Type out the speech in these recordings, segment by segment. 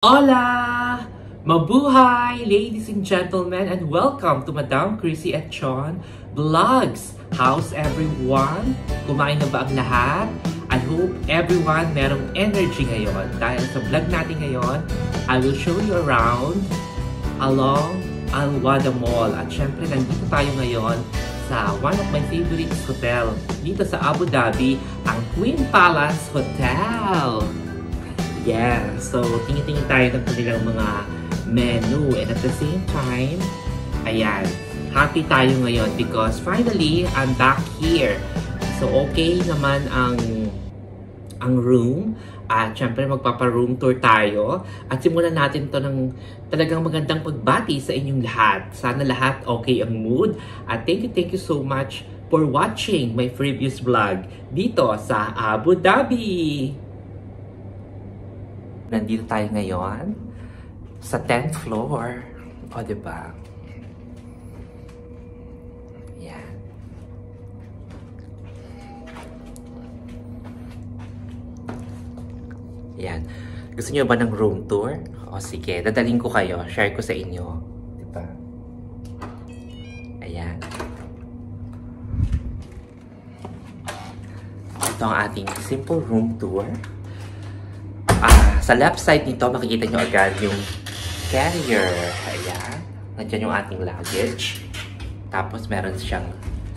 Hola! Mabuhay, ladies and gentlemen, and welcome to Madam Chrissy at Chon Vlogs. How's everyone? Kumain na ba ang lahat? I hope everyone merong energy ngayon. Dahil sa vlog natin ngayon, I will show you around along Alwada Mall. At syempre, nandito tayo ngayon sa one of my favorite hotel dito sa Abu Dhabi, ang Queen Palace Hotel. Yeah, so tingin-tingin tayo ng kanilang mga menu, and at the same time, ayan, happy tayo ngayon because finally, I'm back here. So okay naman ang room, at syempre magpapa-room tour tayo at simulan natin to ng talagang magandang pagbati sa inyong lahat. Sana lahat okay ang mood, at thank you so much for watching my previous vlog dito sa Abu Dhabi. Nandito tayo ngayon sa 10th floor. O, diba? Yan. Yan. Gusto niyo ba ng room tour? O, sige. Dadaling ko kayo. Share ko sa inyo. Diba? Ayan. Ito ang ating simple room tour. Sa left side nito, makikita nyo agad yung carrier. Ayan. Nandiyan yung ating luggage. Tapos, meron siyang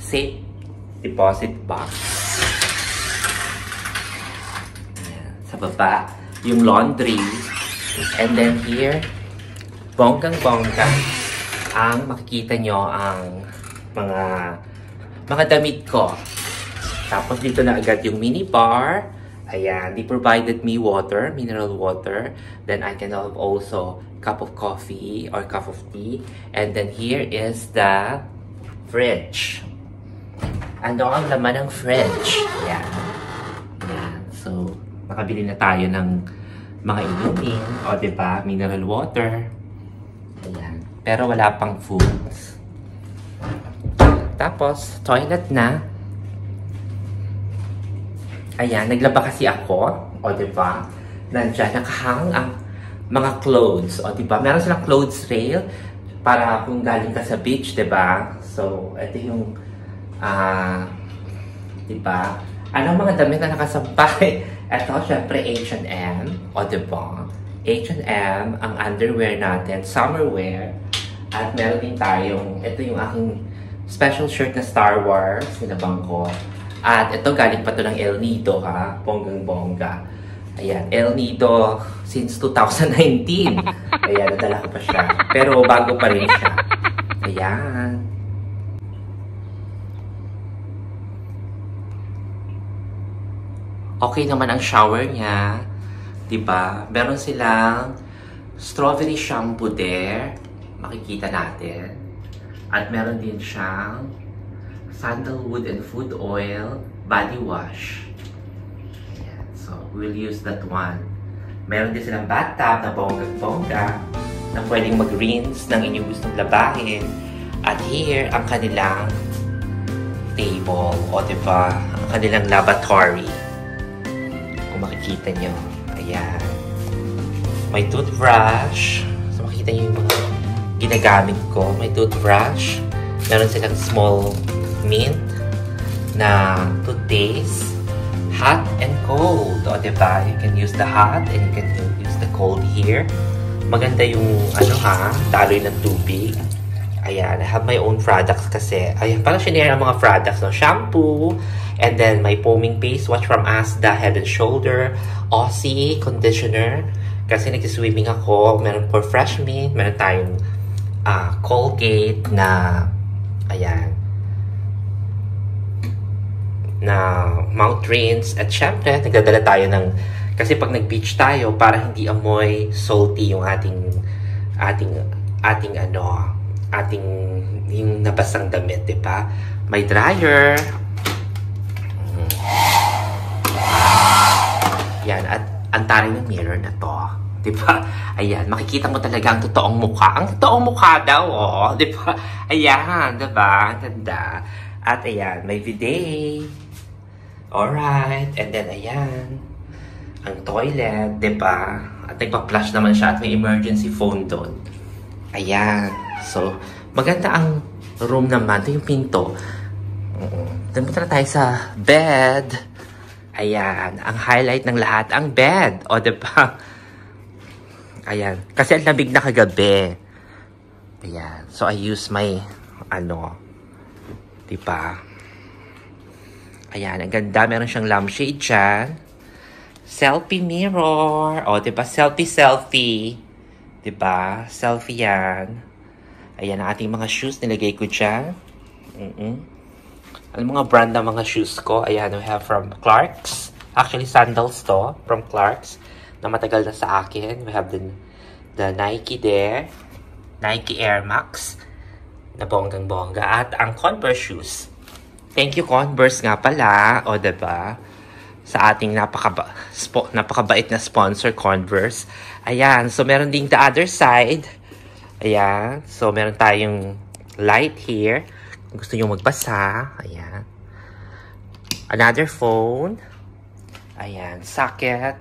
safe deposit box. Ayan. Sa baba, yung laundry. And then here, bonggang-bongga. Ang makikita nyo ang mga damit ko. Tapos, dito na agad yung mini bar. Ayan, they provided me water, mineral water. Then I can have also cup of coffee or cup of tea. And then here is the fridge. Ano ang laman ng fridge? Ayan. Ayan. So, nakabili na tayo ng mga inumin. O, diba? Mineral water. Ayan. Pero wala pang foods. Tapos, toilet na. Ayan, naglaba kasi ako. O, diba? Nandiyan, nakahang ang mga clothes. O, diba? Meron silang clothes rail para kung galing ka sa beach, diba? So, ito yung, diba? Ano mga damit na nakasampay? Ito, syempre, H&M. O, diba? H&M, ang underwear natin, summer wear. At meron din tayong, ito yung aking special shirt na Star Wars, sinabang ko. At ito, galing pa to ng El Nido, ha? Bonggang-bongga. Ayan, El Nido since 2019. Ayan, nadala ko pa siya. Pero bago pa rin siya. Ayan. Okay naman ang shower niya. Diba? Meron silang strawberry shampoo there. Makikita natin. At meron din siyang sandalwood and food oil body wash. Ayan. So, we'll use that one. Meron din silang bathtub na bonggang-bongga na pwedeng mag-rinse ng inyong gustong labahin. At here, ang kanilang table. O, diba? Ang kanilang lavatory. Kung makikita nyo. Ayan. May toothbrush. So, makikita nyo yung mga ginagamit ko. May toothbrush. Meron silang small mint na toothpaste, hot and cold. O, diba? You can use the hot and you can use the cold here. Maganda yung, daloy ng tubig. Ayan, I have my own products kasi. Ayan, parang sinare ang mga products, no? Shampoo, and then my foaming face wash from Asda, Head and Shoulder, Aussie conditioner. Kasi nag-swimming ako. Meron for fresh mint. Meron tayong Colgate na, ayan, na mouth rinse. At syempre, nagdadala tayo ng, kasi pag nag-beach tayo, para hindi amoy salty yung ating yung nabasang damit, diba? May dryer. Yan, at ang taray ng mirror na to. Diba? Ayan, makikita mo talaga ang totoong mukha. Ang totoong mukha daw, oh. Diba? Ayan, diba? Ganda. At ayan, may bidet. Alright, and then ayan, ang toilet, diba? At nagpa-flash naman siya at may emergency phone doon. Ayan. So, maganda ang room naman. Ito yung pinto. Punta na tayo sa bed. Ayan. Ang highlight ng lahat, ang bed. O, diba? Ayan. Kasi ang lamig na kagabi. Ayan. So, I use my, diba? Ayan. Ang ganda. Meron siyang lampshade dyan. Selfie mirror. O, diba? Selfie. Diba? Selfie yan. Ayan ang ating mga shoes. Nilagay ko dyan. Ano mga brand ng mga shoes ko? Ayan, we have from Clarks. Actually, sandals to. From Clarks. Na matagal na sa akin. We have the Nike there. Nike Air Max. Na bonggang-bongga. At ang Converse shoes. Thank you, Converse nga pala. O, diba? Sa ating napakabait na sponsor, Converse. Ayan. So, meron ding the other side. Ayan. So, meron tayong light here. Kung gusto nyo magbasa. Ayan. Another phone. Ayan. Socket.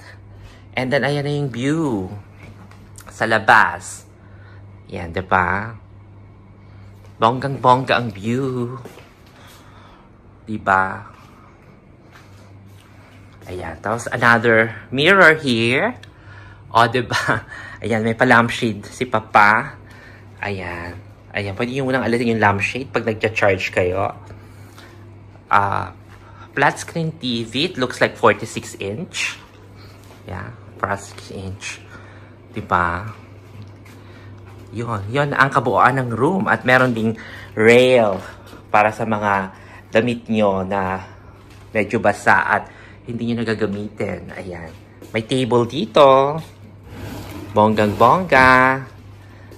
And then, ayan na yung view. Sa labas. Ayan, diba? Bonggang-bongga ang view. Diba? Ayan. Tapos, another mirror here. O, diba? Ayan, may pa-lampshade si Papa. Ayan. Ayan, pwede nyo munang alisin yung lampshade pag nagcha-charge kayo. Flat screen TV. It looks like 46 inch. Yeah, 46 inch. Diba? Yun ang kabuuan ng room. At meron ding rail para sa mga damit nyo na medyo basa at hindi nyo nagagamitin. Ayan. May table dito. Bonggang-bongga.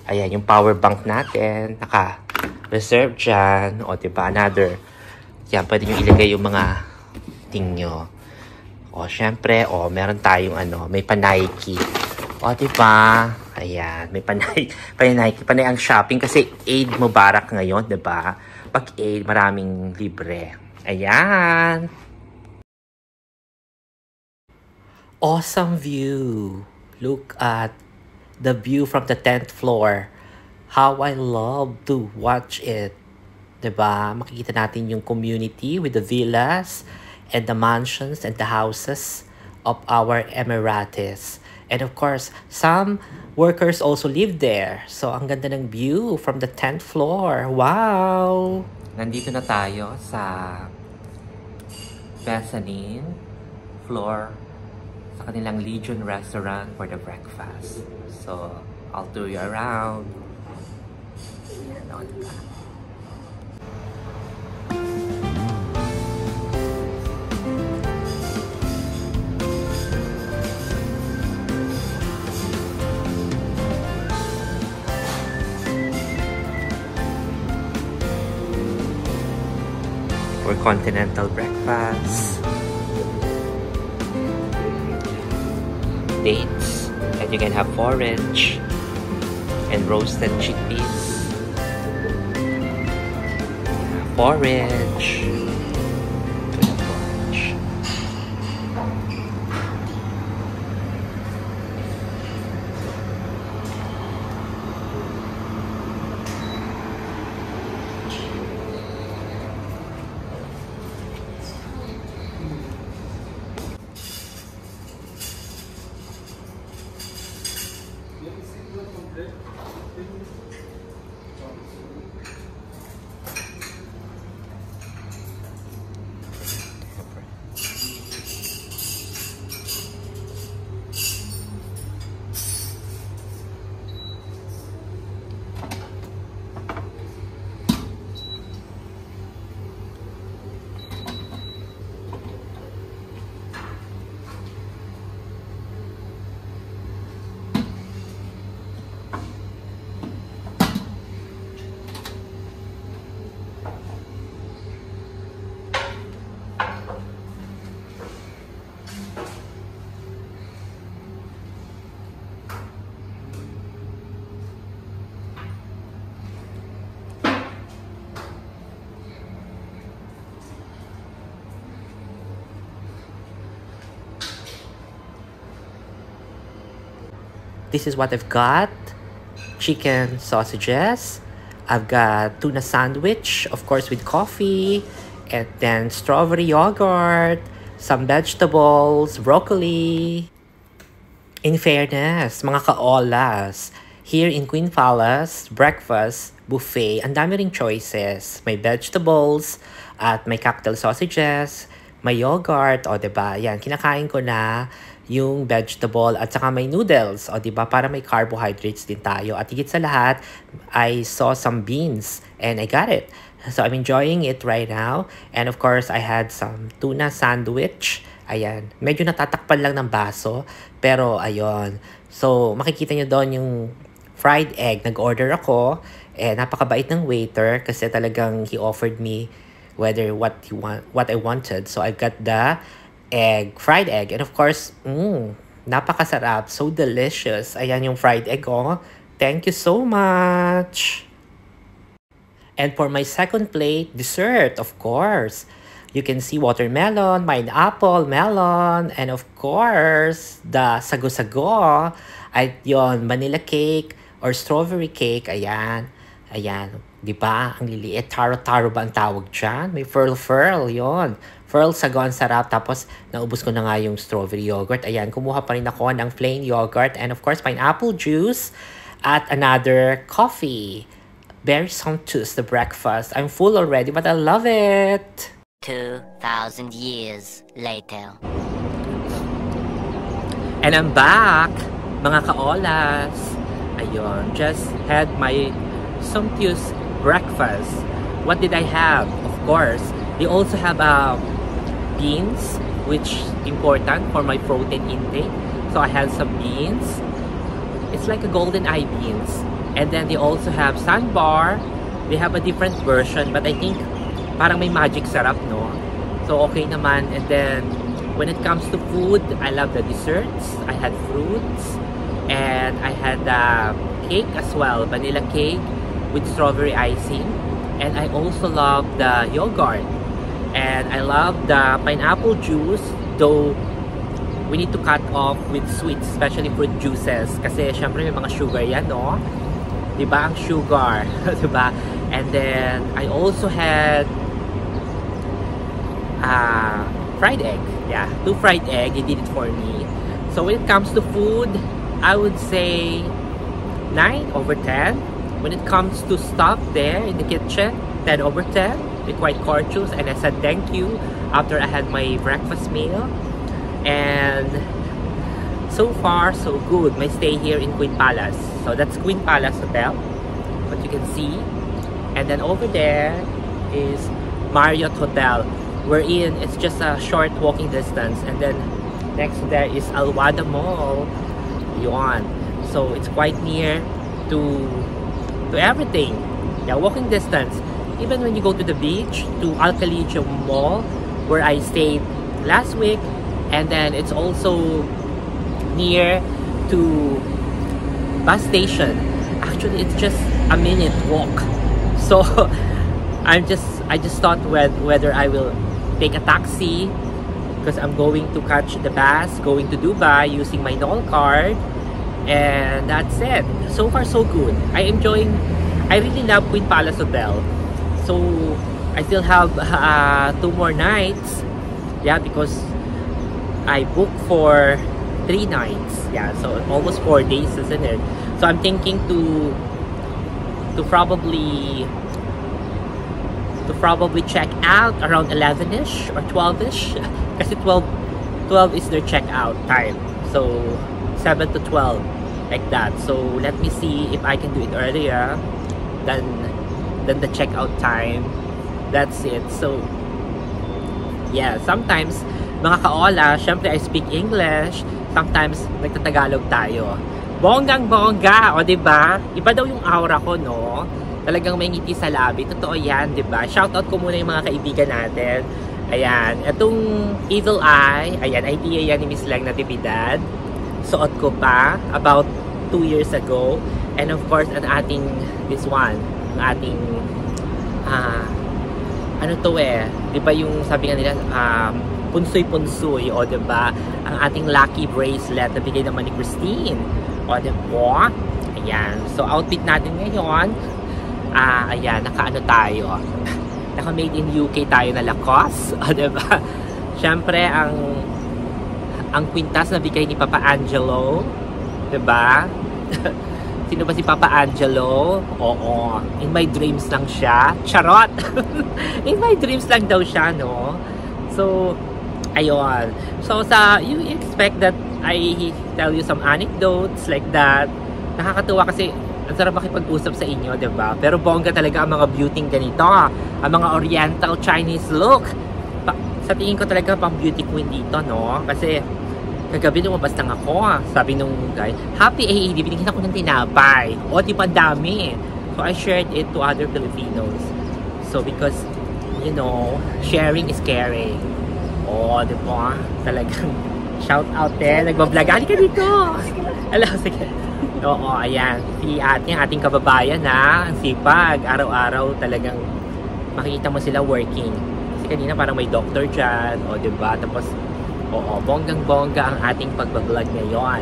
Ayan, yung power bank natin. Naka-reserve dyan. O, diba? Another. Yan, pwede nyo ilagay yung mga ting nyo. O, syempre, meron tayong may pa-Nike. O, diba? Ayan, may pa-Nike. Panay ang shopping kasi Eid Mubarak ngayon, diba? Pag Eid, maraming libre. Ayan. Awesome view. Look at the view from the 10th floor. How I love to watch it. Diba? Makikita natin yung community with the villas and the mansions and the houses of our Emiratis. And of course, some workers also live there. So, ang ganda ng view from the 10th floor. Wow! Nandito na tayo sa mezzanine floor sa kanilang Legion restaurant for the breakfast. So, I'll tour you around. Ayan, o, diba? For continental breakfast. Dates, and you can have porridge and roasted chickpeas. Porridge. this is what I've got. Chicken sausages. I've got tuna sandwich, of course, with coffee. And then strawberry yogurt. Some vegetables, broccoli. In fairness, mga kaolas, here in Queen Palace, breakfast, buffet, ang dami ring choices. May vegetables, at may cocktail sausages, may yogurt, o diba? Yan, kinakain ko na yung vegetable at saka may noodles, o diba? Para may carbohydrates din tayo. At higit sa lahat, I saw some beans and I got it. So I'm enjoying it right now. And of course, I had some tuna sandwich. Ayan. Medyo natatakpan lang ng baso. Pero ayun. So makikita nyo doon yung fried egg. Nag-order ako. Napakabait ng waiter. Kasi talagang he offered me whether what I wanted. So I got the fried egg. And of course, napakasarap. So delicious. Ayan yung fried egg, oh. Thank you so much. And for my second plate, dessert, of course. You can see watermelon, pineapple, melon, and of course, the sago-sago. Ay, yon, vanilla cake or strawberry cake. Ayan. Ayan. Diba? Ang liliit. Taro-taro ba ang tawag dyan? May furl-furl. Yon. Furl sago ang sarap. Tapos, naubos ko na nga yung strawberry yogurt. Ayan. Kumuha pa rin ako ng plain yogurt. And of course, pineapple juice. At another coffee. Very sumptuous, the breakfast. I'm full already, but I love it. 2,000 years later. And I'm back, mga kaolas. Ayun, just had my sumptuous breakfast. What did I have? Of course, they also have beans, which is important for my protein intake. So I had some beans. It's like a golden eye beans. And then they also have sandbar. They have a different version, but I think parang may magic sarap, no? So okay naman. And then when it comes to food, I love the desserts. I had fruits. And I had cake as well. Vanilla cake with strawberry icing. And I also love the yogurt. And I love the pineapple juice, though we need to cut off with sweets, especially fruit juices. Kasi syempre may mga sugar yan, no? Diba ang sugar? Diba? And then, I also had fried egg. Yeah, 2 fried egg. They did it for me. So, when it comes to food, I would say 9/10. When it comes to stuff there in the kitchen, 10/10. They're quite courteous. And I said thank you after I had my breakfast meal. And so far, so good. My stay here in Queen Palace. So that's Queen Palace Hotel, what you can see. And then over there is Marriott Hotel, wherein it's just a short walking distance. And then next to there is Alwada Mall. Yuan. So it's quite near to everything. Yeah, walking distance. Even when you go to the beach, to Alcalillo Mall, where I stayed last week. And then it's also near to bus station. Actually, it's just a minute walk. So I just thought whether I will take a taxi, because I'm going to catch the bus going to Dubai using my Knoll card. And that's it. So far so good. I really love Queen Palace Hotel. So I still have 2 more nights. Yeah, because I booked for 3 nights. Yeah, so almost 4 days, isn't it? So I'm thinking to probably check out around 11ish or 12ish. Kasi 12 is their checkout time. So 7 to 12, like that. So let me see if I can do it earlier than the checkout time. That's it. So yeah, sometimes mga kaola, syempre I speak English. Sometimes nagtatagalog tayo. Bonggang-bongga, o diba? Iba daw yung aura ko, no? Talagang may ngiti sa labi. Totoo yan, diba? Shoutout ko muna yung mga kaibigan natin. Ayan, itong Evil Eye, ayan, idea yan ni Miss Lang Natividad. Suot ko pa about 2 years ago. And of course, ang ating, this one, ang ating, ano to diba yung sabi nga nila, punsoy-punsoy, o diba? Ang ating lucky bracelet na bigay naman ni Christine. O, diba? Ayan. So, outfit natin ngayon. Ayan, naka-ano tayo. Naka-made in UK tayo na Lacoste. O, diba? Siyempre, ang kwintas na bigay ni Papa Angelo. Diba? Sino ba si Papa Angelo? Oo. In my dreams lang siya. Charot! In my dreams lang daw siya, no? So, ayun. So, you expect that I tell you some anecdotes like that. Nakakatuwa kasi ang sarap makipag-usap sa inyo, diba? Pero bongga talaga ang mga beauty ganito. Ang mga oriental Chinese look. Sa tingin ko talaga pang beauty queen dito, no? Kasi kagabi lumabas lang ako. Sabi nung guy, happy AED, binigyan ako ng tinapay. O, di ba dami? So, I shared it to other Filipinos. So, because, you know, sharing is caring. O, di ba? Talagang shout out nagbablog. Halika dito! Hello, sige. Oo, ayan. Si ating kababayan na, ang sipag. Araw-araw talagang makikita mo sila working. Kasi kanina parang may doctor dyan. O, diba? Tapos, oo, bonggang-bongga ang ating pagbablog ngayon.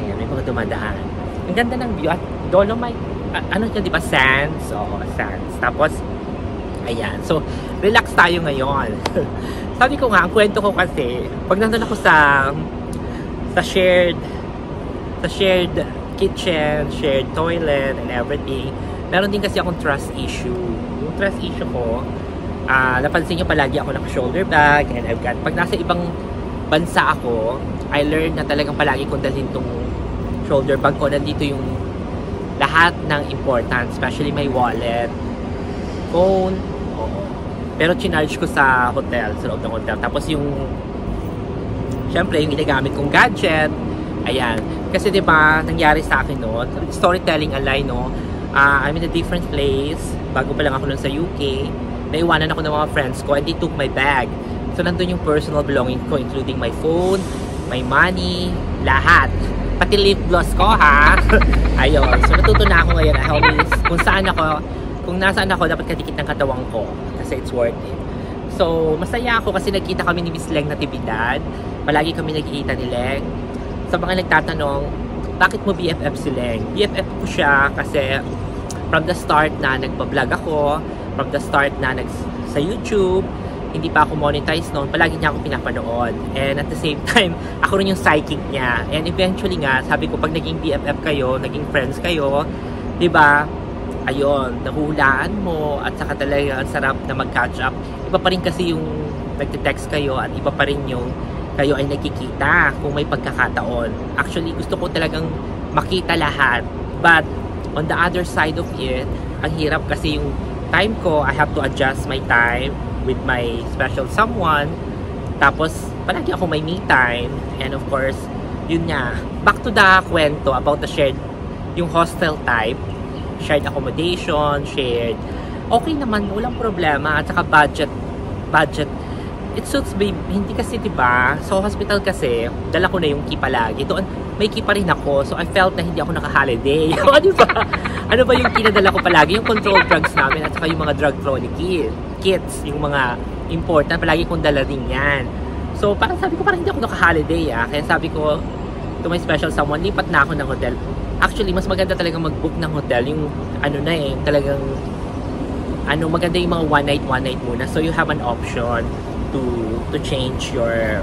Ayan, may mga dumadaan. Ang ganda ng view. At Dolomite, ano siya, diba? Sands. Oo, sands. Tapos, ayan. So, relax tayo ngayon. Sabi ko nga, ang kwento ko kasi, pag nandun ako sa shared kitchen, shared toilet, and everything, meron din kasi akong trust issue. Yung trust issue ko, napansin nyo palagi ako naka-shoulder bag, and I've got, pag nasa ibang bansa ako, I learned na talagang palagi kong dalhin tong shoulder bag ko. Nandito yung lahat ng important, especially my wallet, phone, pero chinarge ko sa hotel, sa loob ng hotel. Tapos yung, syempre, yung ginagamit kong gadget, ayan. Kasi diba, nangyari sa akin no, storytelling alay no, I'm in a different place, bago pa lang ako nun sa UK, naiwanan ako ng mga friends ko and they took my bag. So nandun yung personal belongings ko, including my phone, my money, lahat. Pati lip gloss ko ha. Ayun, so natuto na ako ngayon, kung saan ako, kung nasaan ako, dapat kadikit ng katawang ko. Kasi it's worth it. So, masaya ako kasi nagkita kami ni Miss Leng Natividad. Palagi kami nagkikita ni Leng. Sa mga nagtatanong, bakit mo BFF si Leng? BFF ko siya kasi from the start na nagpa-vlog ako, from the start na sa YouTube, hindi pa ako monetize noon, palagi niya ako pinapanood. And at the same time, ako rin yung psychic niya. And eventually nga, sabi ko, pag naging BFF kayo, naging friends kayo, diba? Ayun, nahulaan mo at saka talaga ang sarap na mag-catch up. Iba pa rin kasi yung nagte-text kayo at iba pa rin yung kayo ay nagkikita kung may pagkakataon. Actually, gusto ko talagang makita lahat. But on the other side of it, ang hirap kasi yung time ko, I have to adjust my time with my special someone. Tapos, palagi ako may me time. And of course, yun nga, back to the kwento about the shared, yung hostel type, shared accommodation, shared, okay naman, walang problema. At saka budget, it suits me. Hindi kasi diba, sa hospital kasi, dala ko na yung key palagi. Doon, may key pa rin ako. So I felt na hindi ako naka-holiday. Diba? Ano ba yung kinadala ko palagi? Yung controlled drugs namin at saka yung mga drug chronic kits, yung mga important, palagi kong dala din yan. So parang sabi ko, parang hindi ako naka-holiday Kaya sabi ko, to my special someone, lipat na ako ng hotel. Actually, mas maganda talaga mag-book ng hotel. Yung ano na talagang maganda yung mga one night muna. So you have an option to change your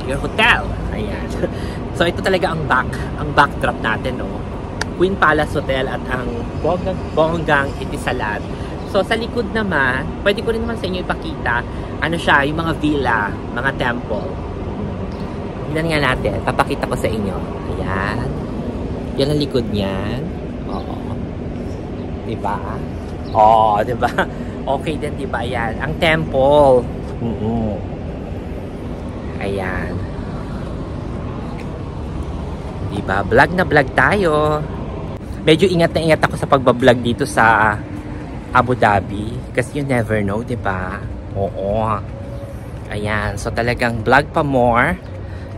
hotel. Ayan. So ito talaga ang backdrop natin, no. Queen Palace Hotel at ang bonggang Itisalat. So sa likod naman, pwede ko rin naman sa inyo ipakita ano siya, yung mga villa, mga temple. Tignan nga natin, papakita ko sa inyo. Ayan. Yan ang likod niyan. Oo. Diba? Oo, diba? Okay din, diba? Ayan. Ang temple. Ayan. Diba? Vlog na vlog tayo. Medyo ingat na ingat ako sa pagbablog dito sa Abu Dhabi. Kasi you never know, diba? Oo. Ayan. So talagang vlog pa more.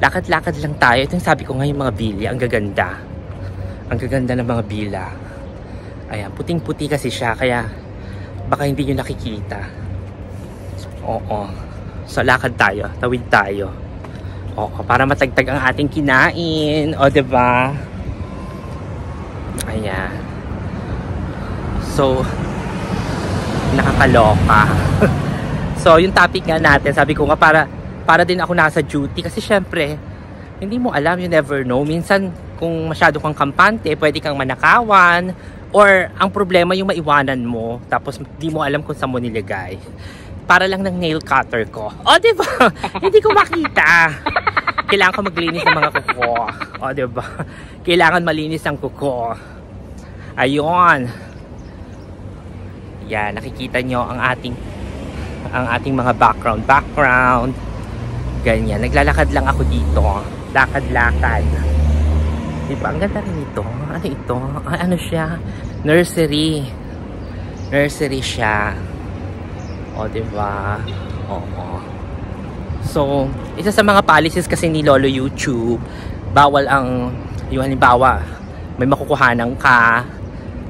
Lakad-lakad lang tayo. Ito yung sabi ko ngayon mga bili. Ang gaganda. Ang gaganda ng mga bila. Ayan, puting-puti kasi siya, kaya baka hindi nyo nakikita. Oo. So, lakad tayo. Tawid tayo. Oo, para matagtag ang ating kinain. O, diba? Ayan. So, nakakaloka. So, yung topic nga natin, sabi ko nga para din ako nasa duty. Kasi syempre, hindi mo alam, you never know. Minsan, kung masyado kang kampante, pwede kang manakawan. Or, ang problema yung maiwanan mo. Tapos, hindi mo alam kung saan mo nilagay. Para lang ng nail cutter ko. O, diba? Hindi ko makita. Kailangan ko maglinis ng mga kuko. O, diba? Kailangan malinis ang kuko. Ayun. Yan, nakikita nyo ang ating mga background. Ganyan. Naglalakad lang ako dito. Lakad-lakad. Diba? Ang ganda rin ito. Ano ito? Ano siya? Nursery. Nursery siya. O, diba? Oo. So, isa sa mga policies kasi ni Lolo YouTube, bawal ang, yung halimbawa, may makukuhanan ka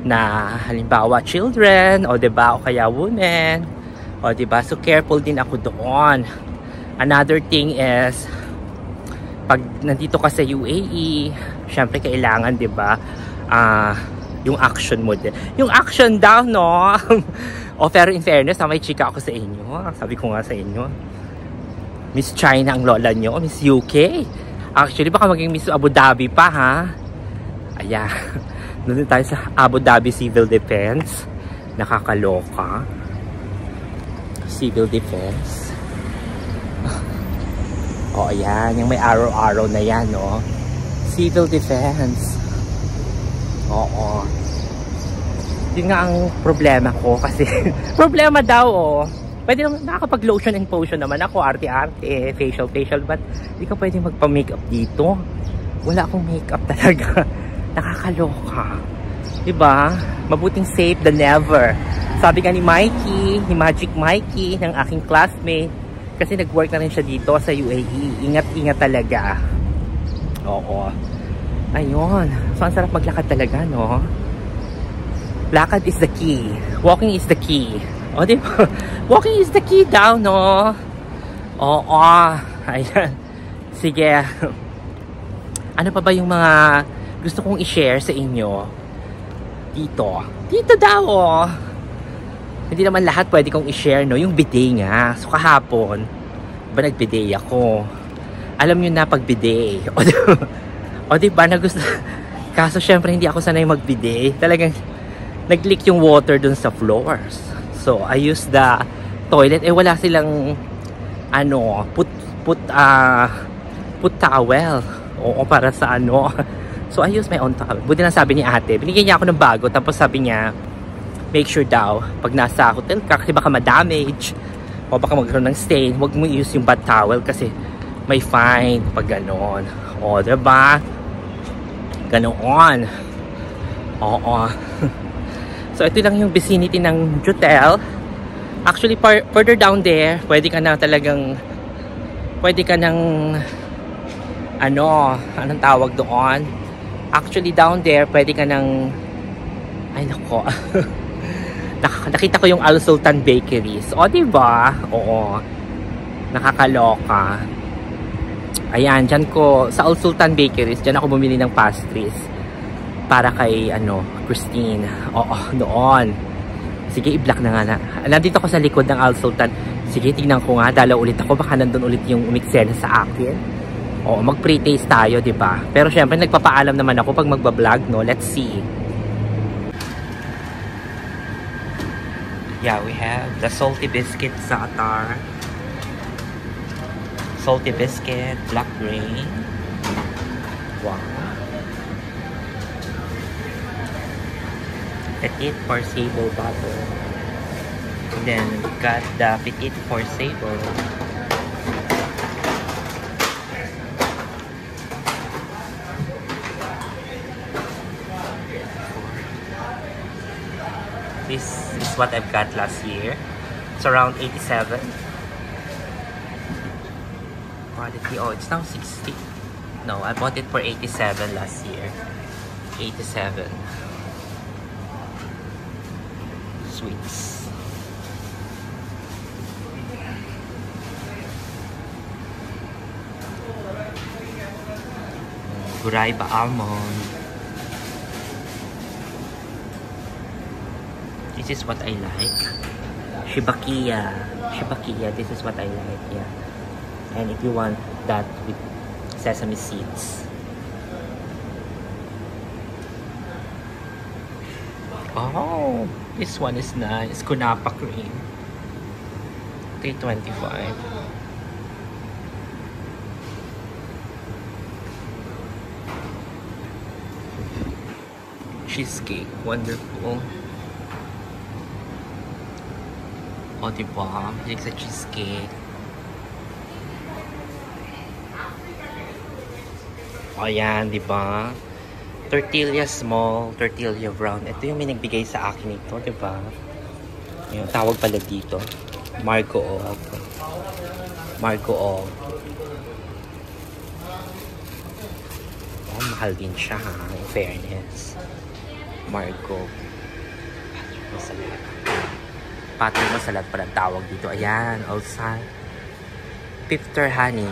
na halimbawa children, o diba? O kaya women. O diba? So, careful din ako doon. Another thing is, pag nandito ka sa UAE, syempre kailangan, di ba, yung action mo din. Yung action daw, no? O, pero in fairness, may chika ako sa inyo. Sabi ko nga sa inyo, Miss China ang lola nyo, Miss UK. Actually, baka maging Miss Abu Dhabi pa, ha? Ayan. Doon tayo sa Abu Dhabi Civil Defense. Nakakaloka. Civil Defense. O, ayan. Yung may araw-araw na yan, no? Civil Defense. Oo. Yun nga ang problema ko kasi problema daw, oh. Pwede naman, nakakapag-lotion and potion naman ako. Arte-arte, facial, but hindi ka pwede magpa-makeup dito. Wala akong makeup talaga. Nakakaloka. Diba? Mabuting safe than never. Sabi nga ni Mikey, ni Magic Mikey, ng aking classmate, kasi nag-work na rin siya dito sa UAE. Ingat-ingat talaga. Oo. Ayun. So, ang sarap maglakad talaga, no? Lakad is the key. Walking is the key. O, diba? Walking is the key daw, no? Oo. Ayan. Sige. Ano pa ba yung mga gusto kong i-share sa inyo? Dito. Dito daw, oh. Hindi naman lahat pwede kong i-share, no? Yung bidet nga. So, kahapon, ba nag-bidet ako? Alam nyo na pag bidet. O, diba? Kaso, syempre, hindi ako sanay mag-bidet. Talagang, nag-leak yung water dun sa floors. So, I use the toilet. Eh, wala silang, put towel. Oo, para sa ano. So, I use my own towel. Buti na sabi ni ate. Binigyan niya ako ng bago. Tapos sabi niya, make sure daw, pag nasa hotel ka, kasi baka ma-damage o baka magkaroon ng stain, huwag mo i-use yung bad towel kasi may fine pag ganon. O, diba? Ganon. Oo. So, ito lang yung vicinity ng hotel. Actually, further down there, pwede ka na talagang, anong tawag doon? Actually, down there, pwede ka ng, ay nako, nakita ko yung Al Sultan Bakeries. O, diba? Oo. Nakakaloka. Ayan, dyan ko, sa Al Sultan Bakeries, dyan ako bumili ng pastries. Para kay, Christine. Oo, noon. Sige, i-block na nga na. Nandito ako sa likod ng Al Sultan. Sige, tingnan ko nga. Dalaw ulit ako. Baka nandun ulit yung umiksena sa akin. Oo, mag-pre-taste tayo, diba? Pero syempre, nagpapaalam naman ako pag magbablog, no? Let's see. Yeah, we have the salty biscuit za'atar. Salty biscuit, black grain. Wow. Petit for sable butter. And then got the petit for sable. This is what I've got last year. It's around 87. Quality, oh, it's now 60. No, I bought it for 87 last year. 87. Sweets. Guraiba almond. This is what I like. Shibakia. Shibakia. This is what I like. Yeah. And if you want that with sesame seeds. Oh, this one is nice. Kunapa cream. $3.25. Cheesecake. Wonderful. O, diba? Like sa cheesecake. O, yan, diba? Tortilla small, tortilla brown. Ito yung may nagbigay sa akin ito, diba? Yung tawag pala dito. Marco Og. Marco Og. Oh, mahal din siya, ha? In fairness. Marco. Masalat. Patay masalat pala tawag dito. Ayan, outside. Pifter honey.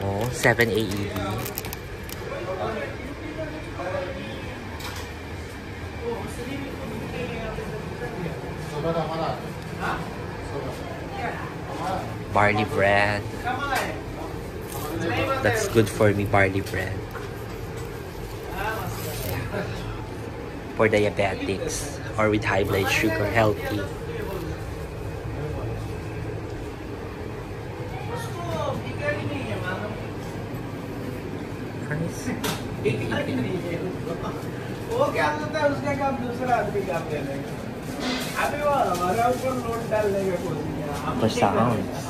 Oh, 7 AED. Barley bread. That's good for me, barley bread. For diabetics or with high blood sugar, healthy. For sounds.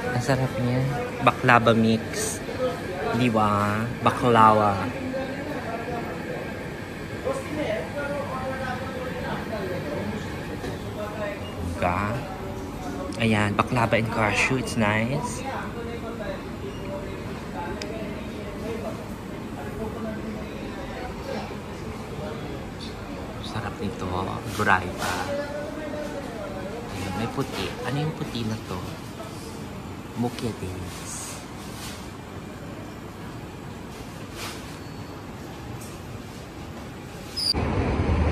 Ang sarap niya. Baklava mix. Di ba? Baklawa. Ka. Ayan, baklava and cashew. It's nice. Sarap nito. Guray pa. Ayan, may puti. Ano yung puti na to? Mukya days.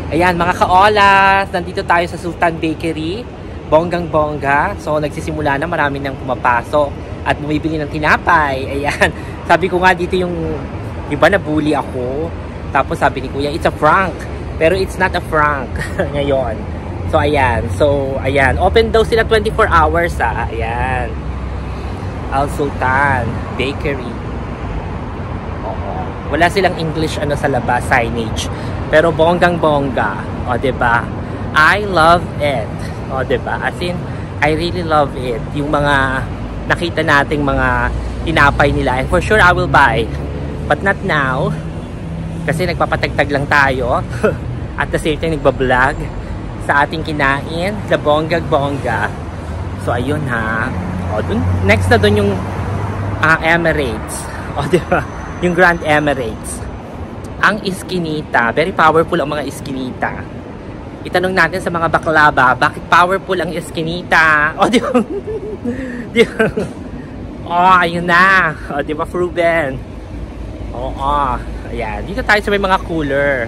Ayan, mga ka-olas, nandito tayo sa Sultan Bakery. Bonggang-bongga. So, nagsisimula na, marami nang pumapasok at bumibili ng tinapay. Ayan, sabi ko nga dito yung, iba na-bully ako. Tapos sabi ni Kuya, it's a prank. Pero it's not a prank ngayon. So, ayan. Open daw sila 24 hours, ha. Ayan. Al Sultan Bakery. Oo. Wala silang English sa labas, signage. Pero bonggang-bongga. O, diba? I love it. O, diba? As in, I really love it. Yung mga nakita nating mga tinapay nila. And for sure, I will buy. But not now. Kasi nagpapatagtag lang tayo. At the same time, nagbablog sa ating kinain. Sa bonggang-bongga. So, ayun ha. O, dun, next na dun yung Emirates. O, diba? Yung Grand Emirates. Ang iskinita. Very powerful ang mga iskinita. Itanong natin sa mga baklava, bakit powerful ang iskinita? O, diba? Diba? O, ayun na. O, diba, Fruben? Oo. Ayan. Dito tayo sa may mga cooler.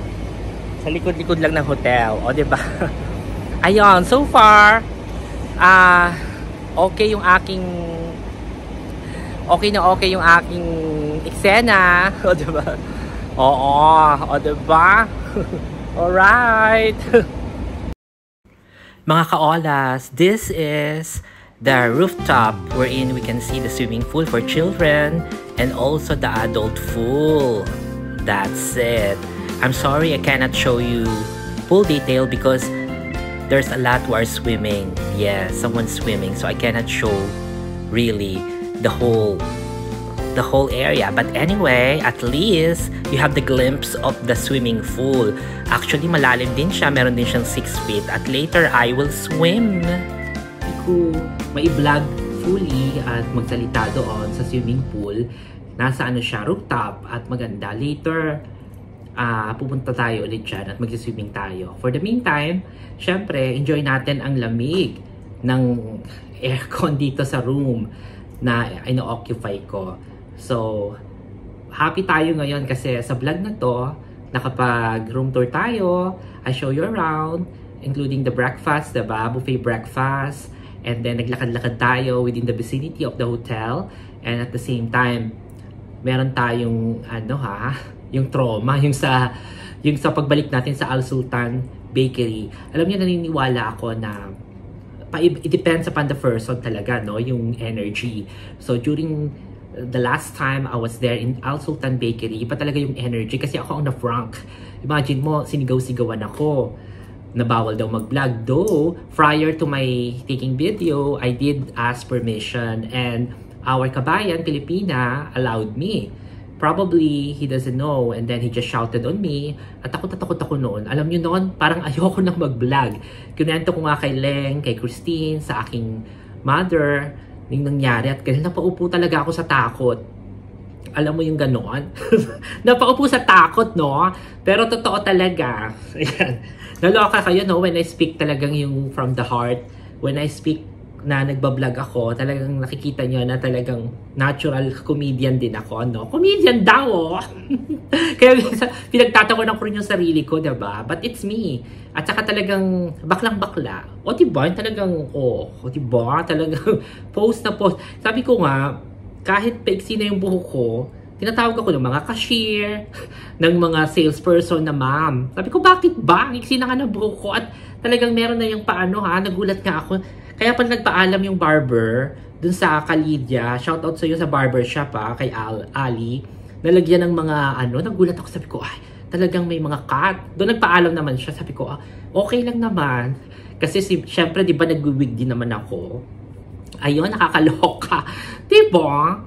Sa likod-likod lang ng hotel. O, diba? Ayun. So far, okay yung aking eksena. O, diba? Oo. O, diba? Alright. Mga ka-olas, this is the rooftop wherein we can see the swimming pool for children and also the adult pool. That's it. I'm sorry I cannot show you full detail because there's a lot who are swimming. Yes, someone's swimming, so I cannot show really the whole area. But anyway, at least you have the glimpse of the swimming pool. Actually, malalim din siya. Meron din siyang 6 feet. At later, I will swim. May i-vlog peacefully at magsalita doon sa swimming pool. Nasa ano siya, rooftop at maganda. Later, pupunta tayo ulit dyan at mag-swimming tayo. For the meantime, syempre, enjoy natin ang lamig ng aircon dito sa room na ino-occupy ko. So, happy tayo ngayon kasi sa vlog na to, nakapag room tour tayo. I show you around, including the breakfast, diba? Buffet breakfast. And then, naglakad-lakad tayo within the vicinity of the hotel. And at the same time, meron tayong, yung trauma, yung sa pagbalik natin sa Al Sultan Bakery. Alam niyo, naniniwala ako na it depends upon the person talaga, no? Yung energy. So, during the last time I was there in Al Sultan Bakery, iba talaga yung energy kasi ako ang na-frank. Imagine mo, sinigaw-sigawan ako na bawal daw mag-vlog. Though, prior to my taking video, I did ask permission and our kabayan, Pilipina, allowed me. Probably, he doesn't know and then he just shouted on me. At takot ako noon. Alam niyo noon, parang ayoko nang mag-vlog. Kinento ko nga kay Leng, kay Christine, sa aking mother, yung nangyari. At kaya napaupo talaga ako sa takot. Alam mo yung gano'n? Napaupo sa takot, no? Pero totoo talaga. Ayan. Naloka kayo, no? When I speak talagang yung from the heart. When I speak na nagbablog ako, talagang nakikita nyo na talagang natural comedian din ako, no? Comedian daw, oh! Kaya pinagtatawanan ko rin yung sarili ko, diba? But it's me. At saka talagang baklang-bakla. O diba? Talagang, diba? Talagang post na post. Sabi ko nga, kahit paiksi na yung buhok ko, tinatawag ako ng mga cashier, ng mga salesperson na ma'am. Sabi ko, bakit ba? Iksi na nga ng buhok ko. At talagang meron na yung paano, nagulat nga ako. Kaya pag nagpaalam yung barber dun sa Kalidia, shoutout sa iyo sa barber shop kay Ali, nalagyan ng mga nagulat ako, sabi ko, ay, talagang may mga cut. Doon nagpaalam naman siya, sabi ko, okay lang naman. Kasi syempre, di ba nag-wig din naman ako. Ayun, nakakaloka. Diba?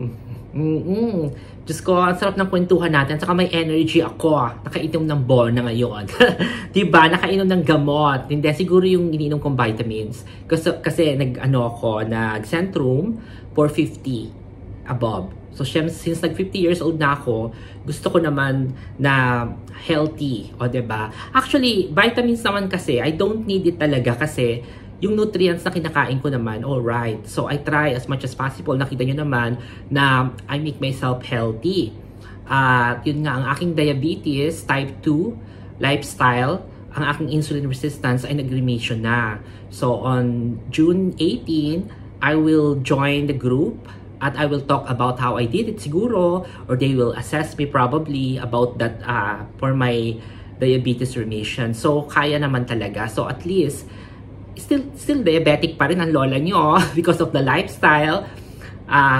Diyos ko, ang sarap ng kwentuhan natin. Saka may energy ako. Nakainom ng bona ngayon. Diba? Nakainom ng gamot. Hindi, siguro yung ininom kong vitamins. Kasi nag-Centrum 450 above. So, since nag 50 years old na ako, gusto ko naman na healthy. O, diba? Actually, vitamins naman kasi, I don't need it talaga kasi yung nutrients na kinakain ko naman, alright. So, I try as much as possible. Nakita nyo naman na I make myself healthy. At yun nga, ang aking diabetes, type 2, lifestyle, ang aking insulin resistance ay nag-remission na. So, on June 18, I will join the group at I will talk about how I did it siguro, or they will assess me probably about that for my diabetes remission. So, kaya naman talaga. So, at least, still diabetic pa rin ang lola nyo because of the lifestyle.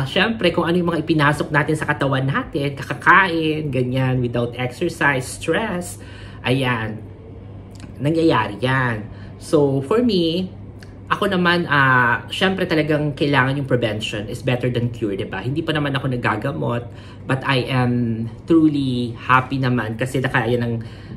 Syempre, kung ano yung mga ipinasok natin sa katawan natin, kakakain, ganyan, without exercise, stress, ayan, nangyayari yan. So, for me, ako naman, syempre talagang kailangan yung prevention is better than cure, diba? Hindi pa naman ako nagagamot, but I am truly happy naman kasi nakaya ng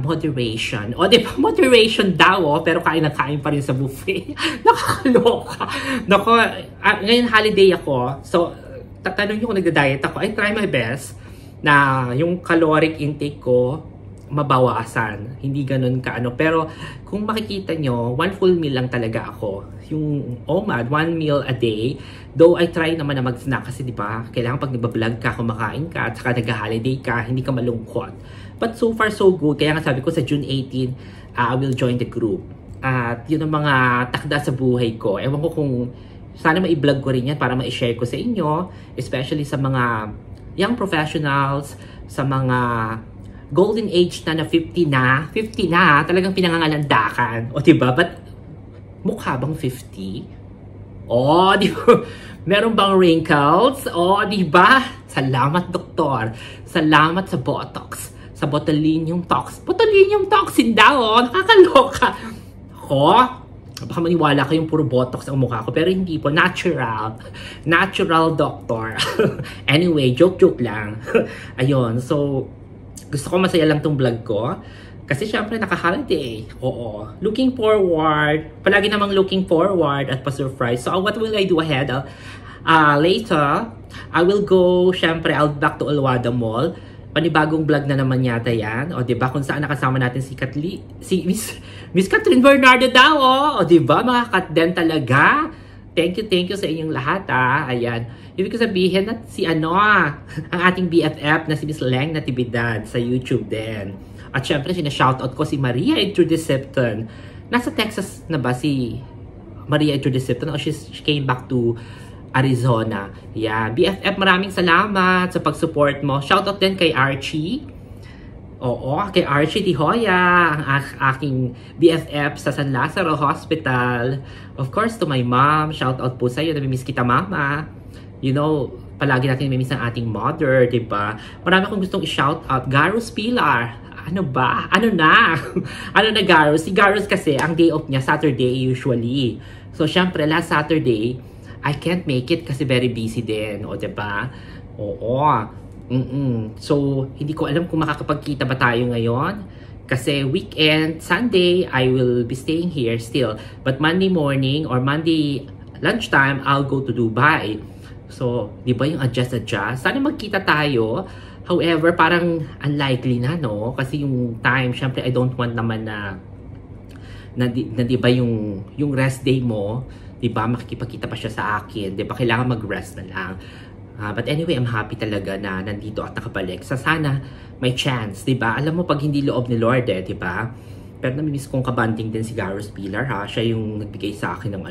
moderation. O, di ba? Moderation daw, pero kain pa rin sa buffet. Nakakaloka. Nako, ngayon holiday ako. So, tatanong nyo kung nagda-diet ako. I try my best na yung caloric intake ko mabawasan. Hindi ganun kaano. Pero, kung makikita nyo, 1 full meal lang talaga ako. Yung OMAD, 1 meal a day. Though, I try naman na mag-snack kasi, di ba? Kailangan pag nagbablog ka, kumakain ka, at saka nag-holiday ka, hindi ka malungkot. But so far, so good. Kaya nga sabi ko sa June 18, I will join the group. At yun ang mga takda sa buhay ko. Ewan ko kung sana ma-vlog ko rin yan para ma-share ko sa inyo. Especially sa mga young professionals, sa mga golden age na 50 na, talagang pinangangalandakan. O diba? But mukha bang 50? O, diba? Meron bang wrinkles? O, diba? Salamat, doktor. Salamat sa Botox. Sa botulinum toxin. Botulinum toxin daw, nakakaloka. Ako, baka maniwala kayong puro botox ang mukha ko, pero hindi po, natural. Natural doctor. Anyway, joke lang. Ayun, so, gusto ko masaya lang tong vlog ko. Kasi syempre naka-holiday. Oo. Looking forward. Palagi namang looking forward at pa-surprise. So what will I do ahead? Later, I will go, syempre, I'll back to Alwada Mall. Panibagong vlog na naman yata yan. O diba? Kung saan nakasama natin si Miss Catherine Bernardo daw. O diba? Mga Katden talaga. Thank you sa inyong lahat Ayan. Ibig ko sabihin na si ang ating BFF na si Miss Leng Natividad sa YouTube din. At syempre, sinashoutout ko si Maria Edjudicipton. Nasa Texas na ba si Maria Edjudicipton? O she came back to Arizona. Yeah. BFF, maraming salamat sa pag-support mo. Shoutout din kay Archie. Oo, kay Archie Di Hoya, ang aking BFF sa San Lazaro Hospital. Of course, to my mom. Shoutout po sa'yo. Namimiss kita, mama. You know, palagi natin namimiss ang ating mother, diba? Marami akong gustong i-shoutout. Garus Pilar. Ano ba? Ano na? Ano na Garus? Si Garus kasi, ang day off niya, Saturday usually. So, syempre, last Saturday, I can't make it kasi very busy din. O, diba? Oo. So, hindi ko alam kung makakapagkita ba tayo ngayon. Kasi weekend, Sunday, I will be staying here still. But Monday morning or Monday lunchtime, I'll go to Dubai. So, di ba yung adjust? Sana magkita tayo. However, parang unlikely na, no? Kasi yung time, syempre, I don't want naman na di ba yung rest day mo, di ba, makikipagkita pa siya sa akin. Di ba, kailangan mag-rest na lang. But anyway, I'm happy talaga na nandito at nakabalik. Sana may chance, di ba? Alam mo, pag hindi loob ni Lord, di ba? Pero namimiss kong kabanding din si Garus Pilar, Siya yung nagbigay sa akin ng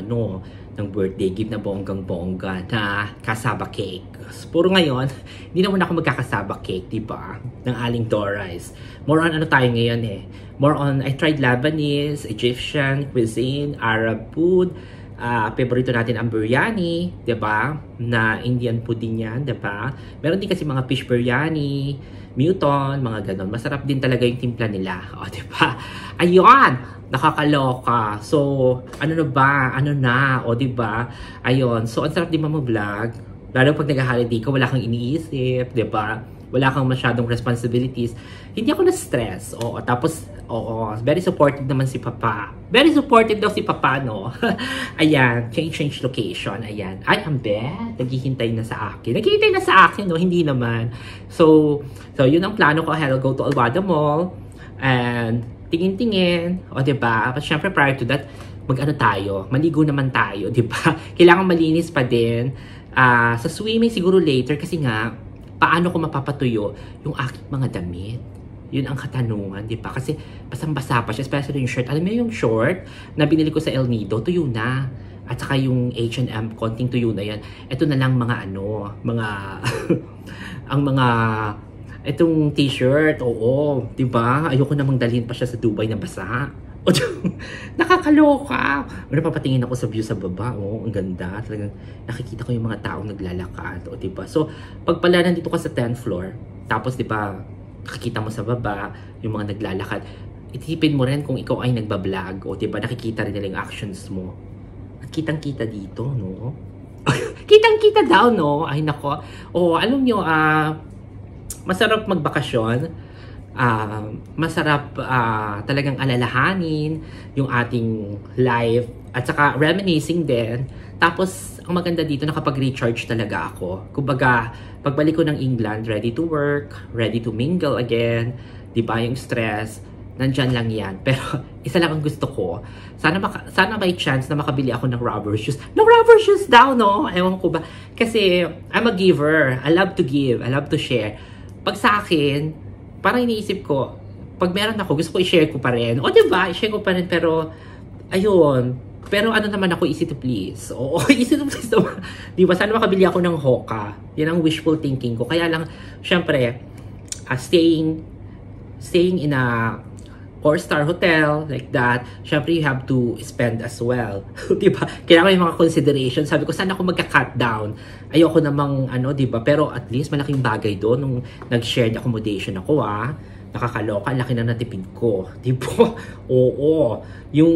ng birthday gift na bonggang-bongga na kasaba cake. Puro ngayon, hindi naman ako magkakasaba cake, di ba? Ng Aling Doris. More on ano tayo ngayon More on, I tried Lebanese, Egyptian cuisine, Arab food. Favorito natin ang biryani, 'di ba? Na Indian food din 'yan, 'di ba? Meron din kasi mga fish biryani, Muton, mga ganon. Masarap din talaga yung timpla nila. O, 'di ba? Ayun, nakakaloka. So, ano na ba? Ano na? O, 'di ba? Ayun. So, ang sarap din mag-vlog. Lalo pag nag-holiday ka, wala kang iniisip, 'di ba? Wala kang masyadong responsibilities. Hindi ako na-stress. Oo, tapos, very supportive naman si Papa. Very supportive daw si Papa, no? Ayan, change location. Ayan. Ay, ang bad. Naghihintay na sa akin. Naghihintay na sa akin, no? Hindi naman. So yun ang plano ko. I'll go to Alwada Mall. And, tingin-tingin. O, diba? But syempre, prior to that, mag-ano tayo? Maligo naman tayo, diba? Kailangan malinis pa din. Sa swimming, siguro later. Kasi nga, paano ko mapapatuyo yung aking mga damit? Yun ang katanungan, di ba? Kasi basang-basa pa siya, especially yung shirt. Alam mo yung short na binili ko sa El Nido, tuyo na. At saka yung H&M, konting tuyo na yan. Ito na lang mga itong t-shirt, oo, di ba? Ayoko namang dalhin pa siya sa Dubai na basa. Nakakaloka. Napapatingin ako sa view sa baba. Ang ganda. Talagang nakikita ko yung mga taong naglalakad. Diba? So, pag pala nandito ka sa 10th floor, tapos diba, nakikita mo sa baba yung mga naglalakad, itipin mo rin kung ikaw ay nagbablog. Diba, nakikita rin nila yung actions mo. At kitang-kita dito, no? Kitang-kita daw, no? Ay, nako. Alam nyo, masarap magbakasyon. Masarap talagang alalahanin yung ating life at saka reminiscing din. Tapos ang maganda dito, nakapag-recharge talaga ako. Kumbaga, pagbalik ko ng England, ready to work, ready to mingle again, di ba, yung stress nandyan lang yan. Pero isa lang ang gusto ko, sana may chance na makabili ako ng rubber shoes. No rubber shoes daw, no? Ewan ko ba, kasi I'm a giver. I love to give, I love to share. Pag sa akin, parang iniisip ko, pag meron ako, gusto ko i-share ko pa rin. Diba? I-share ko pa rin, pero, ayun. Pero ano naman ako, easy to please. Easy to please naman. Diba? Sana makabili ako ng Hoka. Yan ang wishful thinking ko. Kaya lang, syempre, staying in a 4-star hotel, like that, syempre you have to spend as well. Diba? Kailangan yung mga consideration. Sabi ko, sana ako magka-cut down. Ayoko namang, diba? Pero at least malaking bagay doon nung nag-shared accommodation ako, Nakakaloka, laki na natipid ko. Diba? Oo. Yung,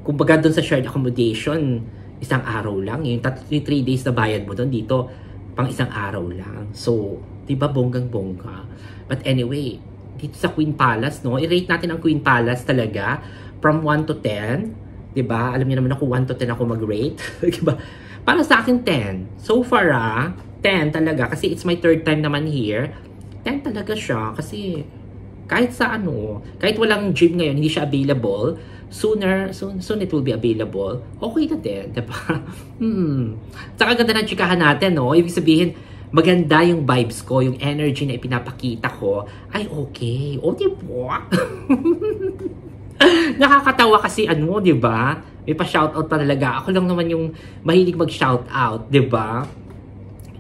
kumbaga doon sa shared accommodation, isang araw lang. Yung 3 days na bayad mo doon, dito, pang isang araw lang. So, diba, bonggang-bongga. But anyway, dito sa Queen Palace, no? I-rate natin ang Queen Palace talaga from 1 to 10. Diba? Alam niyo naman ako, 1 to 10 ako mag-rate. Diba? Para sa akin, 10. So far, 10 talaga. Kasi it's my 3rd time naman here. 10 talaga siya. Kasi kahit sa kahit walang gym ngayon, hindi siya available, soon it will be available. Okay na din, diba? Saka ganda ng chikahan natin, no? Ibig sabihin, maganda yung vibes ko, yung energy na ipinapakita ko, ay okay. O, diba? Nakakatawa kasi di ba? May pa-shoutout pa talaga. Ako lang naman yung mahilig mag-shoutout, di ba?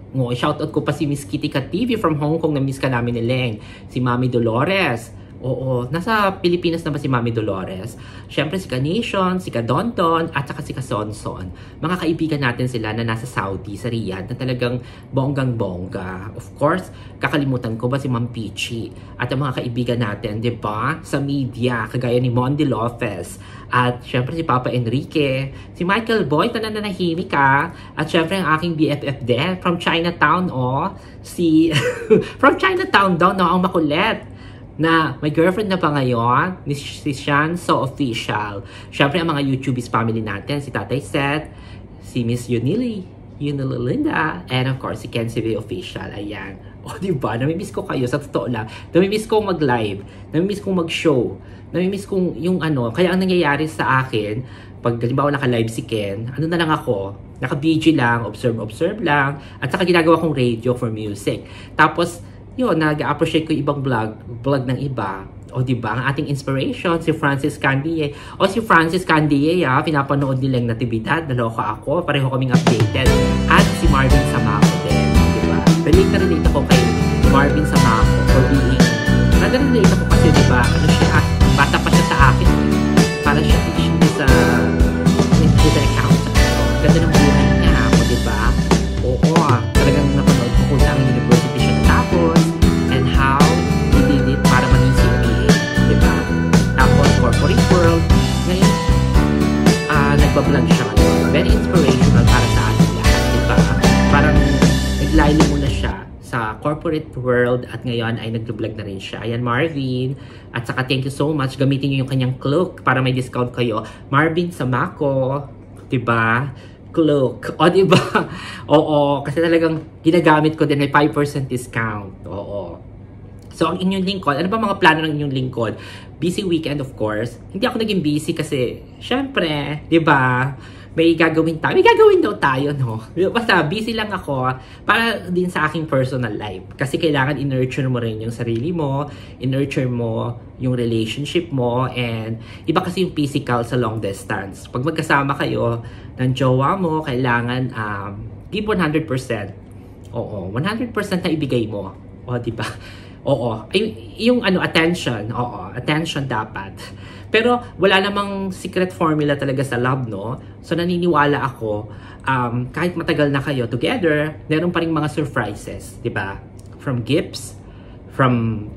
Shoutout ko pa si Miss Kitty Cat TV from Hong Kong na miss ka namin ni Leng. Si Mami Dolores. Oo, nasa Pilipinas na ba si Mami Dolores? Siyempre si Kanation, si Kadonton, at saka si Kasonson. Mga kaibigan natin sila na nasa Saudi, sa Riyadh, na talagang bonggang-bongga. Of course, kakalimutan ko ba si Ma'am Peachy? At ang mga kaibigan natin, di ba? Sa media, kagaya ni Mondi Lopez. At syempre si Papa Enrique, si Michael Boy, na nanahimik ka. At syempre ang aking BFF din, from Chinatown, si... from Chinatown daw, ang makulit. Na may girlfriend na pa ngayon, si Shan So Official. Syempre ang mga YouTubers family natin, si Tatay Seth, si Miss Yunilinda, and of course si Kenzie V Official. Ayan. Diba? Namimiss ko kayo, sa totoo lang. Namimiss kong mag-live, namimiss kong mag-show, namimiss kong yung kaya ang nangyayari sa akin, pag halimbawa naka-live si Ken, na lang ako, naka-BG lang, observe lang, at saka ginagawa kong radio for music. Tapos, nag-appreciate ko ibang vlog ng iba. Diba? Ang ating inspiration, si Francis Candie. Si Francis Candie, pinapanood nilang natibidad. Naloko ako. Pareho kaming updated. At si Marvin Samaco din. Diba? Relate ako kay Marvin Samaco for being... Relate ako kasi, diba? Bata pa siya sa akin. Para siya sa Twitter account. Ganda ng buhay niya. Diba? Talagang napanood ko kung saan university siya natapos. And how he did it para maging CPA, diba? Tapos, corporate world, ngayon, nagbablog siya. Very inspirational para sa ating lahat, diba? Parang, naglaylo muna siya sa corporate world at ngayon ay nag-vlog na rin siya. Ayan, Marvin. At saka, thank you so much. Gamitin niyo yung kanyang cloak para may discount kayo. Marvin Samaco, diba? Cloak. Diba? Kasi talagang ginagamit ko din, may 5% discount. So, ang inyong lingkod, ano ba mga plano ng inyong lingkod? Busy weekend, of course. Hindi ako naging busy kasi, syempre, diba? May gagawin tayo. May gagawin daw tayo, no? Basta, busy lang ako para din sa aking personal life. Kasi kailangan i-nurture mo rin yung sarili mo, i-nurture mo yung relationship mo, and iba kasi yung physical sa long distance. Pag magkasama kayo ng jowa mo, kailangan give 100%. 100% na ibigay mo. Diba? Yung attention. Attention dapat. Pero wala namang secret formula talaga sa love, no? So naniniwala ako, kahit matagal na kayo together, meron pa rin mga surprises, di ba? From gifts, from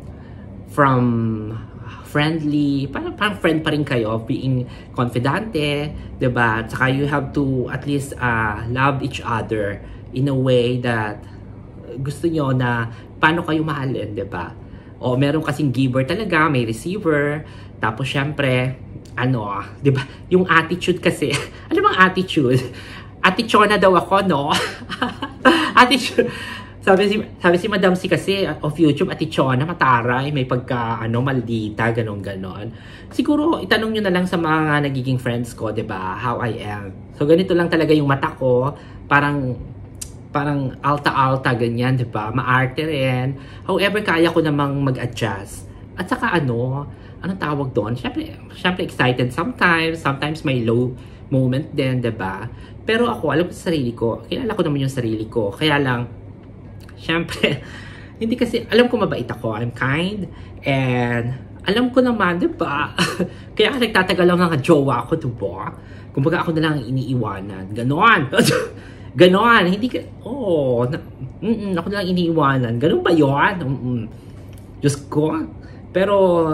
friendly, parang friend pa rin kayo, being confidante, di ba? Tsaka you have to at least love each other in a way that gusto nyo na paano kayo mahalin, di ba? Meron kasing giver talaga, may receiver. Tapos syempre, di ba? Yung attitude kasi, ano bang attitude? Attitude na daw ako, no? Attitude. Sabi si Madam C kasi of YouTube, attitude na mataray, may pagka, maldita, ganon. Siguro, itanong nyo na lang sa mga nagiging friends ko, di ba? How I am. So, ganito lang talaga yung mata ko. Parang alta-alta, ganyan, di ba? Maarte rin. However, kaya ko namang mag-adjust. At saka anong tawag doon? Syempre excited sometimes may low moment din, diba? Pero ako, alam ko sa sarili ko, kilala ko naman yung sarili ko. Kaya lang, syempre, hindi kasi, alam ko mabait ako, I'm kind, and alam ko naman, diba? Kaya nagtatagal lang ng jowa ko, diba? Kumbaga ako na lang iniiwanan. Ganon, hindi ka, ako na lang iniiwanan. Ganon ba yun? Diyos ko. Pero,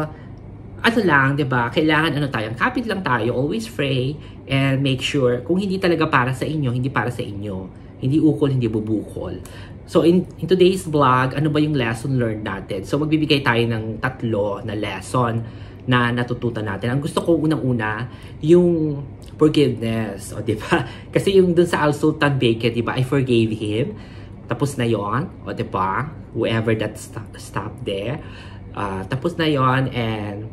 diba, kailangan tayo, kapit lang tayo, always pray, and make sure, kung hindi talaga para sa inyo, hindi para sa inyo. Hindi ukol, hindi bubukol. So, in today's vlog, ano ba yung lesson learned natin? So, magbibigay tayo ng 3 na lesson na natutunan natin. Ang gusto ko unang-una, yung forgiveness. O, diba? Kasi yung dun sa Al Sultan Baker, diba? I forgave him. Tapos na yon, o, diba? Whoever that stopped there. Tapos na yon, and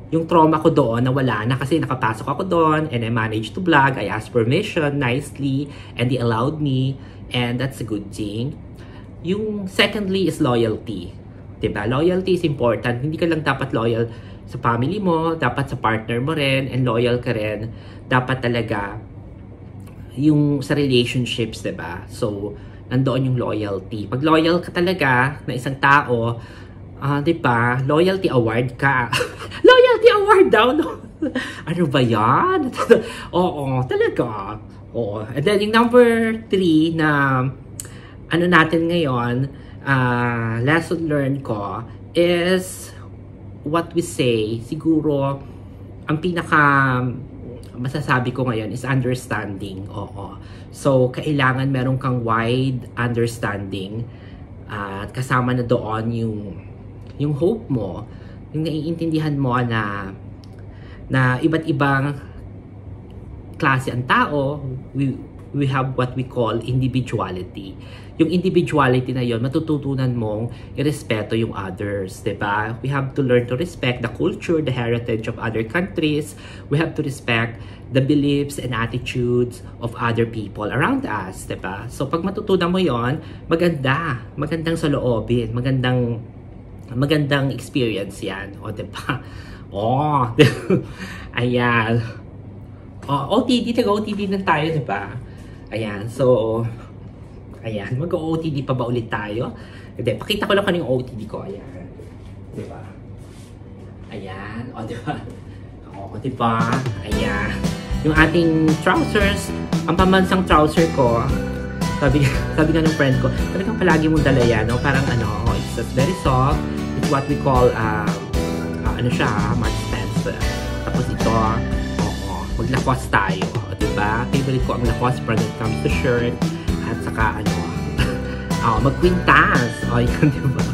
yung trauma ko doon nawala na kasi nakapasok ako doon and I managed to vlog. I asked permission nicely and they allowed me, and that's a good thing. Yung secondly is loyalty. Diba? Loyalty is important. Hindi ka lang dapat loyal sa family mo, dapat sa partner mo rin, and loyal ka rin. Dapat talaga yung sa relationships, diba? So, nandoon yung loyalty. Pag loyal ka talaga na isang tao, diba? Loyalty award ka. Loyalty award daw, no? Ano ba yan? Oo, talaga. Oo. And then yung number 3 na ano natin ngayon, lesson learned ko is what we say. Siguro, ang pinaka masasabi ko ngayon is understanding. Oo. So, kailangan meron kang wide understanding at kasama na doon yung hope mo, yung naiintindihan mo na iba't ibang klase ang tao. We have what we call individuality. Yung individuality na yon, matututunan mong irespeto yung others, diba? We have to learn to respect the culture, the heritage of other countries. We have to respect the beliefs and attitudes of other people around us, diba? So, pag matutunan mo yon, magandang sa loobin, magandang experience yan, o diba? Oh, ayan. OTD, taga-OTD na tayo, diba? Ayan, so, ayan, mag-OTD pa ba ulit tayo? Hindi, pakita ko lang kanong OTD ko, ayan. Diba? Ayan, o diba? O diba? Ayan. Yung ating trousers, ang pambansang trouser ko, sabi nga ng friend ko, talagang palagi mong dala yan, no? Parang it's very soft. It's what we call, Mark Spencer. Tapos ito, maglakwas tayo, diba? Favorite ko ang lakwas when it comes to shirt, at saka magkwintas. Yun, diba?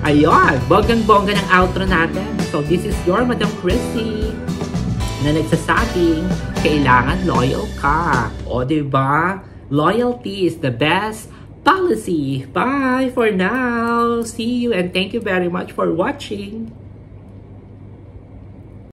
Ayun, bonggang-bongga ng outro natin. So, this is your Madam Chrissy na nagsasabing, kailangan loyal ka. O, diba? Loyalty is the best policy. Bye for now. See you and thank you very much for watching.